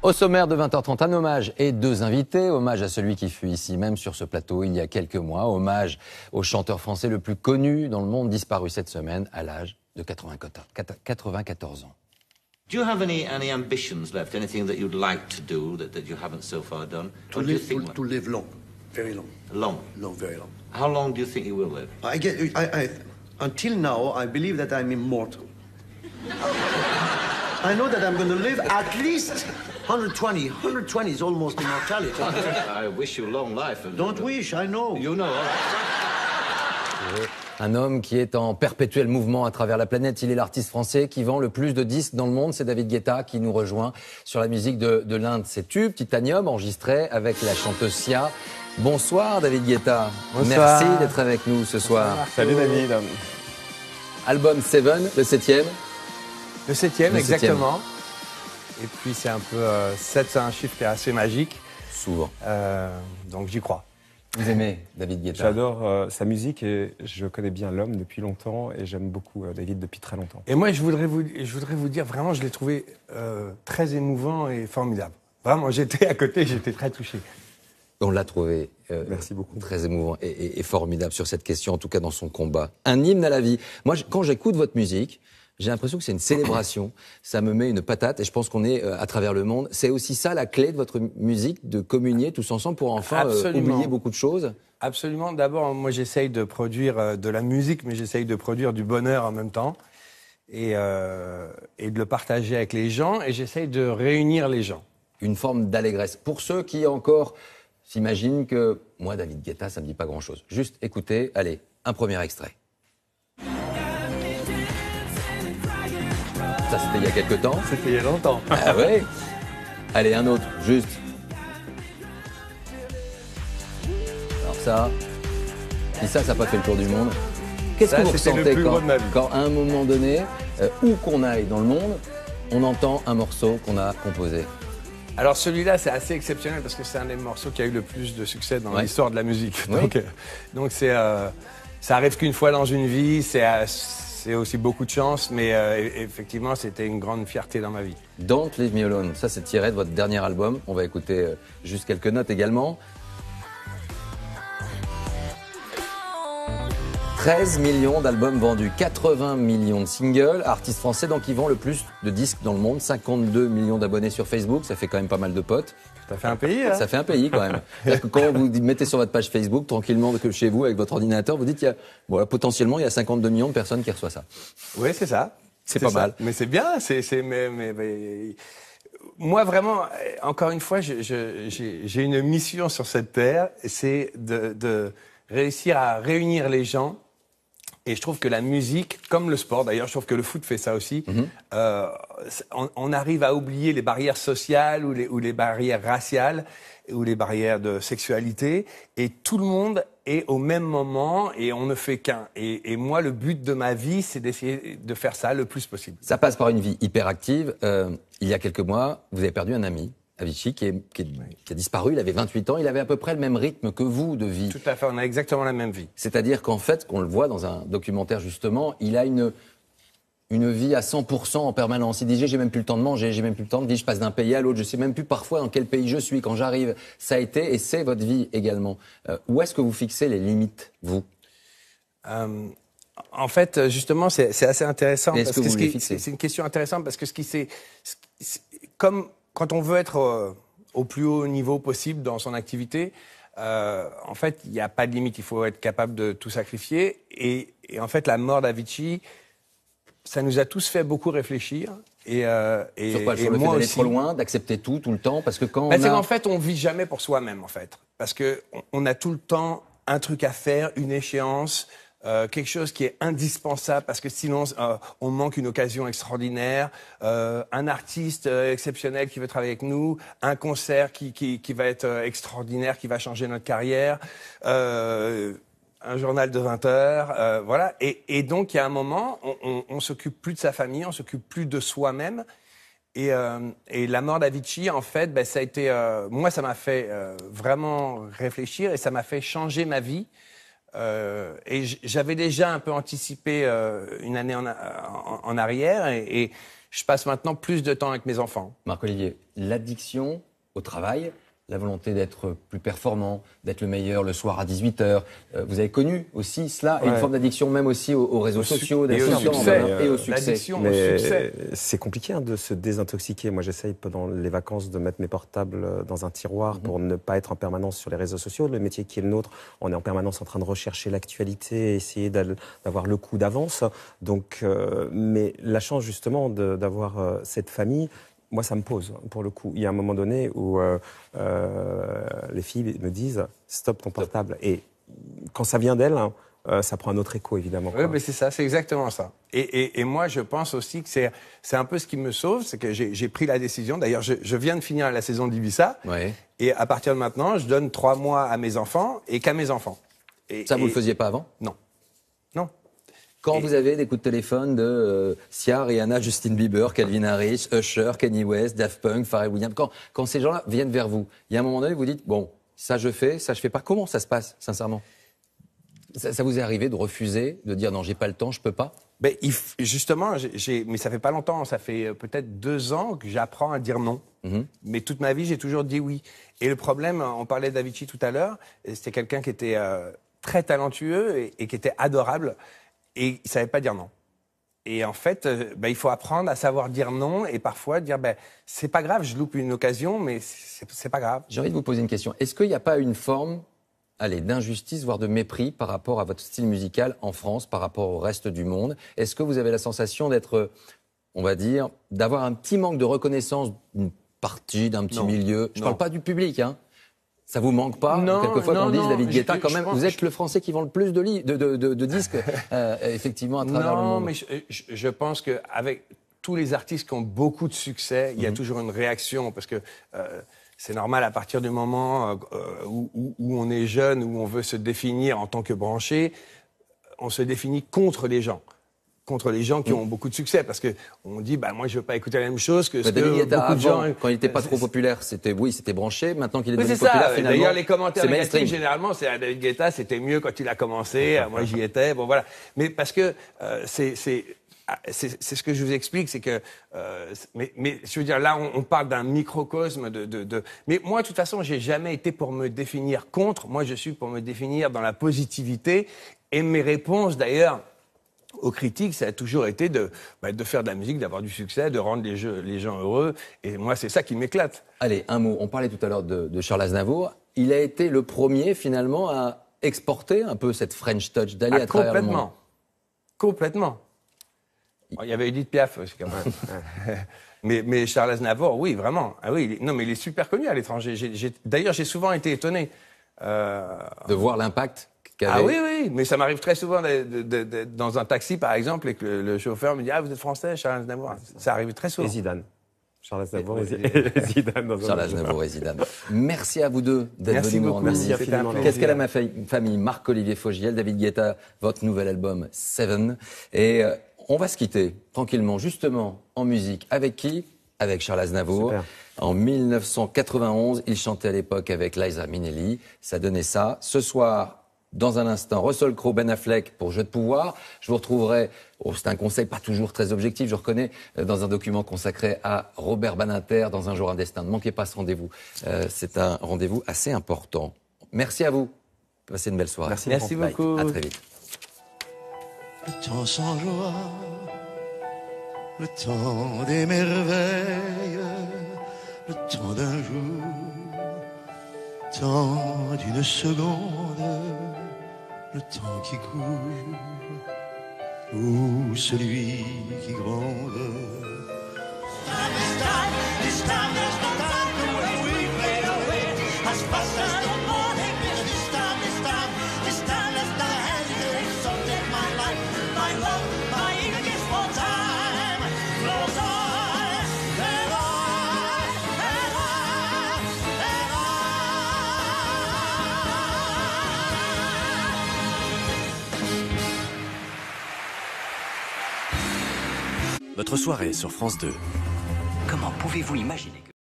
Au sommaire de 20h30, un hommage et deux invités. Hommage à celui qui fut ici même sur ce plateau il y a quelques mois. Hommage au chanteur français le plus connu dans le monde, disparu cette semaine à l'âge de 94 ans. Do you have any ambitions left? Anything that you'd like to do that you haven't so far done? To live long, very long. Long? Long, very long. How long do you think you will live? Until now, I believe that I'm immortal. I know that I'm going to live at least 120. 120 is almost immortality. I wish you long life. Don't wish, I know. You know, all right. Un homme qui est en perpétuel mouvement à travers la planète. Il est l'artiste français qui vend le plus de disques dans le monde. C'est David Guetta qui nous rejoint sur la musique de l'un de ses tubes, Titanium, enregistré avec la chanteuse Sia. Bonsoir David Guetta. Bonsoir. Merci d'être avec nous ce soir. Salut David. Album 7, le 7e. Le 7e, Le exactement. Et puis c'est un peu... 7, c'est un chiffre qui est assez magique. Souvent. Donc j'y crois. Vous aimez David Guetta? J'adore sa musique et je connais bien l'homme depuis longtemps et j'aime beaucoup David depuis très longtemps. Et moi, je voudrais vous dire, vraiment, je l'ai trouvé très émouvant et formidable. Vraiment, j'étais à côté, j'étais très touché. On l'a trouvé Merci beaucoup. très émouvant et formidable sur cette question, en tout cas dans son combat. Un hymne à la vie. Moi, quand j'écoute votre musique, j'ai l'impression que c'est une célébration. Ça me met une patate et je pense qu'on est à travers le monde. C'est aussi ça la clé de votre musique, de communier tous ensemble pour enfin oublier beaucoup de choses? Absolument. D'abord, moi, j'essaye de produire de la musique, mais j'essaye de produire du bonheur en même temps et de le partager avec les gens et j'essaye de réunir les gens. Une forme d'allégresse. Pour ceux qui encore s'imaginent que moi, David Guetta, ça me dit pas grand-chose. Juste écoutez, allez, un premier extrait. Ça, c'était il y a quelques temps. C'était il y a longtemps. Ah ouais. Allez, un autre, juste. Alors ça, si ça n'a pas fait le tour du monde, qu'est-ce que vous ressentez quand, à un moment donné, où qu'on aille dans le monde, on entend un morceau qu'on a composé? Alors celui-là, c'est assez exceptionnel parce que c'est un des morceaux qui a eu le plus de succès dans l'histoire de la musique. Oui. Donc ça arrive qu'une fois dans une vie, c'est aussi beaucoup de chance, mais effectivement, c'était une grande fierté dans ma vie. Don't Leave Me Alone, ça c'est tiré de votre dernier album. On va écouter juste quelques notes également. 13 millions d'albums vendus, 80 millions de singles. Artiste français donc qui vend le plus de disques dans le monde, 52 millions d'abonnés sur Facebook, ça fait quand même pas mal de potes. Ça fait un pays, hein? Ça fait un pays quand même. C'est-à-dire que quand vous mettez sur votre page Facebook, tranquillement que chez vous avec votre ordinateur, vous dites qu'il y a, voilà, potentiellement il y a 52 millions de personnes qui reçoivent ça. Oui, c'est ça. C'est pas mal. Mais c'est bien, moi vraiment, encore une fois, j'ai une mission sur cette terre, c'est de réussir à réunir les gens. Et je trouve que la musique, comme le sport d'ailleurs, je trouve que le foot fait ça aussi, on arrive à oublier les barrières sociales ou les barrières raciales ou les barrières de sexualité et tout le monde est au même moment et on ne fait qu'un. Et moi, le but de ma vie, c'est d'essayer de faire ça le plus possible. Ça passe par une vie hyper active. Il y a quelques mois, vous avez perdu un ami, Avicii, qui a disparu, il avait 28 ans, il avait à peu près le même rythme que vous de vie. Tout à fait, on a exactement la même vie. C'est-à-dire qu'en fait, qu'on le voit dans un documentaire justement, il a une vie à 100% en permanence. Il dit j'ai même plus le temps de manger, j'ai même plus le temps de vivre, je passe d'un pays à l'autre, je sais même plus parfois dans quel pays je suis quand j'arrive. Ça a été et c'est votre vie également. Où est-ce que vous fixez les limites, vous? En fait, justement, c'est assez intéressant. Est-ce que vous les fixez? C'est une question intéressante parce que comme quand on veut être au plus haut niveau possible dans son activité, en fait, il n'y a pas de limite. Il faut être capable de tout sacrifier. Et en fait, la mort d'Avicii, ça nous a tous fait beaucoup réfléchir. Sur quoi? Sur le fait d'aller trop loin, d'accepter tout le temps, parce que quand c'est qu'en fait, on vit jamais pour soi-même, en fait, parce que on a tout le temps un truc à faire, une échéance. Quelque chose qui est indispensable parce que sinon on manque une occasion extraordinaire, un artiste exceptionnel qui veut travailler avec nous, un concert qui va être extraordinaire, qui va changer notre carrière, un journal de 20 heures, voilà. Et donc il y a un moment, on s'occupe plus de sa famille, on s'occupe plus de soi-même. Et la mort d'Avicii, en fait, ça a été, moi, ça m'a fait vraiment réfléchir et ça m'a fait changer ma vie. Et j'avais déjà un peu anticipé une année en arrière et je passe maintenant plus de temps avec mes enfants. Marc-Olivier, l'addiction au travail, la volonté d'être plus performant, d'être le meilleur le soir à 18h. Vous avez connu aussi cela, et une forme d'addiction même aussi aux réseaux sociaux, et au succès. et au succès. L'addiction au Mais succès. c'est compliqué de se désintoxiquer. Moi, j'essaye pendant les vacances de mettre mes portables dans un tiroir pour ne pas être en permanence sur les réseaux sociaux. Le métier qui est le nôtre, on est en permanence en train de rechercher l'actualité, essayer d'avoir le coup d'avance. Donc, mais la chance justement d'avoir cette famille, moi, ça me pose, pour le coup. Il y a un moment donné où les filles me disent « stop ton portable ». Et quand ça vient d'elles, ça prend un autre écho, évidemment. Oui, mais c'est ça, c'est exactement ça. Et moi, je pense aussi que c'est un peu ce qui me sauve, c'est que j'ai pris la décision. D'ailleurs, je viens de finir la saison d'Ibiza. Ouais. Et à partir de maintenant, je donne 3 mois à mes enfants et qu'à mes enfants. Ça, vous ne le faisiez pas avant? Non. Non. Quand vous avez des coups de téléphone de Sia, Rihanna, Justin Bieber, Calvin Harris, Usher, Kanye West, Daft Punk, Pharrell Williams, quand ces gens-là viennent vers vous, il y a un moment donné, vous dites, bon, ça je fais pas. Comment ça se passe, sincèrement? Ça vous est arrivé de refuser, de dire non, j'ai pas le temps, je peux pas? Ben, justement, mais ça fait pas longtemps, ça fait peut-être 2 ans que j'apprends à dire non. Mais toute ma vie, j'ai toujours dit oui. Et le problème, on parlait d'Avicii tout à l'heure, c'était quelqu'un qui était très talentueux et qui était adorable. Et il savait pas dire non. Et en fait, il faut apprendre à savoir dire non et parfois dire c'est pas grave, je loupe une occasion, mais c'est pas grave. J'ai envie de vous poser une question. Est-ce qu'il n'y a pas une forme, d'injustice, voire de mépris par rapport à votre style musical en France, par rapport au reste du monde? Est-ce que vous avez la sensation d'être, on va dire, d'avoir un petit manque de reconnaissance d'une partie, d'un petit milieu? Je ne parle pas du public, hein. Ça vous manque pas? Quelquefois qu'on dise David Guetta, quand même, vous êtes le Français qui vend le plus de disques, effectivement, à travers le monde. Non, mais je pense qu'avec tous les artistes qui ont beaucoup de succès, il y a toujours une réaction, parce que c'est normal à partir du moment où on est jeune, où on veut se définir en tant que branché, on se définit contre les gens qui ont beaucoup de succès, parce que on dit moi je veux pas écouter la même chose que ce David que Guetta, beaucoup de gens. Quand il n'était pas trop populaire, c'était branché. Maintenant qu'il est devenu c'est ça. populaire, finalement, D'ailleurs, les commentaires c'est négatifs, mainstream. généralement, c'est David Guetta, c'était mieux quand il a commencé. Moi, j'y étais. Bon, voilà. Mais parce que c'est ce que je vous explique, c'est que. Mais je veux dire, là, on parle d'un microcosme Mais moi, de toute façon, j'ai jamais été pour me définir contre. Moi, je suis pour me définir dans la positivité. Et mes réponses, d'ailleurs, aux critiques, ça a toujours été de faire de la musique, d'avoir du succès, de rendre les gens heureux. Et moi, c'est ça qui m'éclate. Allez, un mot. On parlait tout à l'heure de Charles Aznavour. Il a été le premier, finalement, à exporter un peu cette French touch, d'aller à travers le monde. Complètement. Bon, il y avait Edith Piaf aussi, quand même. mais Charles Aznavour, oui, vraiment. Ah oui, non, mais il est super connu à l'étranger. D'ailleurs, j'ai souvent été étonné. De voir l'impact qu'avait... Ah oui, mais ça m'arrive très souvent dans un taxi, par exemple, et que le chauffeur me dit « Ah, vous êtes français, Charles Aznavour ». Ça arrive très souvent. Et Zidane. Charles Aznavour et Zidane. Charles Aznavour et Zidane. Merci à vous deux d'être venus nous rendre visite. Merci infiniment. Qu'est-ce qu'elle a ma famille? Marc-Olivier Fogiel, David Guetta, votre nouvel album Seven. Et on va se quitter tranquillement, justement, en musique. Avec qui? Avec Charles Aznavour. Super. En 1991, il chantait à l'époque avec Liza Minnelli. Ça donnait ça. Ce soir, dans un instant, Russell Crowe, Ben Affleck pour Jeu de pouvoir. Je vous retrouverai, c'est un conseil pas toujours très objectif, je reconnais, dans un document consacré à Robert Badinter, dans Un jour un destin. Ne manquez pas ce rendez-vous. C'est un rendez-vous assez important. Merci à vous. Passez une belle soirée. Merci beaucoup. À très vite. Le temps sans joie, le temps des merveilles, le temps d'un jour, temps d'une seconde, le temps qui court, ou celui qui gronde. Votre soirée sur France 2. Comment pouvez-vous imaginer